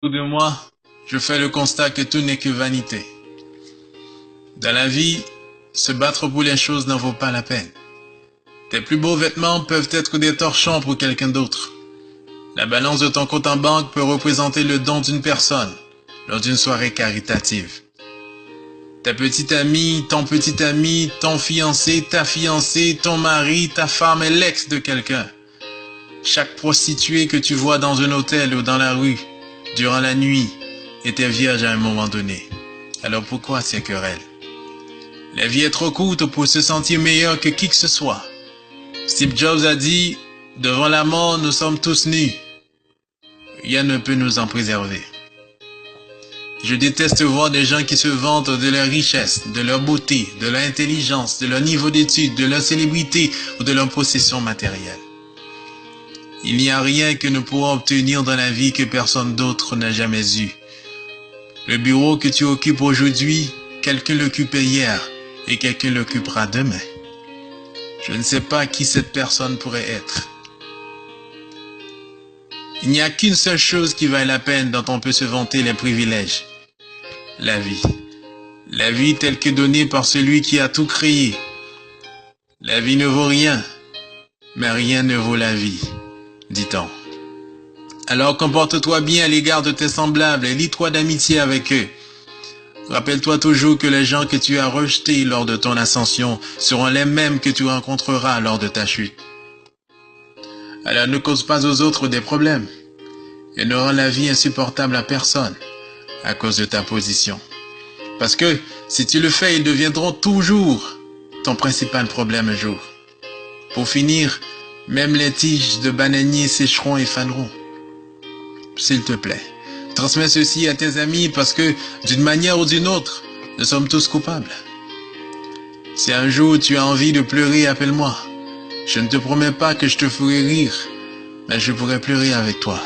Autour de moi, je fais le constat que tout n'est que vanité. Dans la vie, se battre pour les choses n'en vaut pas la peine. Tes plus beaux vêtements peuvent être des torchons pour quelqu'un d'autre. La balance de ton compte en banque peut représenter le don d'une personne lors d'une soirée caritative. Ta petite amie, ton fiancé, ta fiancée, ton mari, ta femme est l'ex de quelqu'un. Chaque prostituée que tu vois dans un hôtel ou dans la rue, durant la nuit, était vierge à un moment donné. Alors pourquoi ces querelles? La vie est trop courte pour se sentir meilleur que qui que ce soit. Steve Jobs a dit, devant la mort, nous sommes tous nus. Rien ne peut nous en préserver. Je déteste voir des gens qui se vantent de leur richesse, de leur beauté, de leur intelligence, de leur niveau d'études, de leur célébrité ou de leur possession matérielle. Il n'y a rien que nous pourrons obtenir dans la vie que personne d'autre n'a jamais eu. Le bureau que tu occupes aujourd'hui, quelqu'un l'occupait hier et quelqu'un l'occupera demain. Je ne sais pas qui cette personne pourrait être. Il n'y a qu'une seule chose qui vaille la peine dont on peut se vanter les privilèges. La vie. La vie telle que donnée par celui qui a tout créé. La vie ne vaut rien, mais rien ne vaut la vie, dit-on. Alors comporte-toi bien à l'égard de tes semblables et lie-toi d'amitié avec eux. Rappelle-toi toujours que les gens que tu as rejetés lors de ton ascension seront les mêmes que tu rencontreras lors de ta chute. Alors ne cause pas aux autres des problèmes et ne rends la vie insupportable à personne à cause de ta position. Parce que si tu le fais, ils deviendront toujours ton principal problème un jour. Pour finir, même les tiges de bananier sécheront et faneront. S'il te plaît, transmets ceci à tes amis parce que, d'une manière ou d'une autre, nous sommes tous coupables. Si un jour tu as envie de pleurer, appelle-moi. Je ne te promets pas que je te ferai rire, mais je pourrai pleurer avec toi.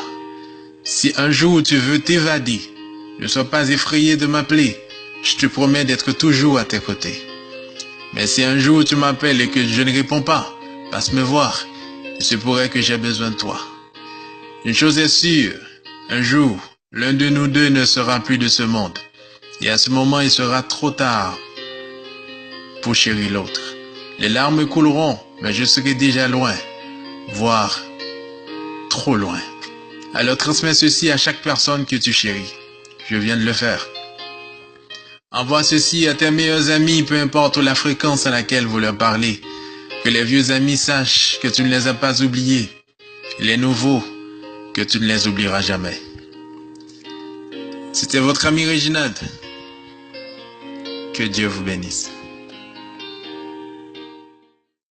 Si un jour tu veux t'évader, ne sois pas effrayé de m'appeler. Je te promets d'être toujours à tes côtés. Mais si un jour tu m'appelles et que je ne réponds pas, passe me voir. Il se pourrait que j'ai besoin de toi. Une chose est sûre, un jour, l'un de nous deux ne sera plus de ce monde. Et à ce moment, il sera trop tard pour chérir l'autre. Les larmes couleront, mais je serai déjà loin, voire trop loin. Alors transmets ceci à chaque personne que tu chéris. Je viens de le faire. Envoie ceci à tes meilleurs amis, peu importe la fréquence à laquelle vous leur parlez. Que les vieux amis sachent que tu ne les as pas oubliés. Et les nouveaux, que tu ne les oublieras jamais. C'était votre ami Réginald. Que Dieu vous bénisse.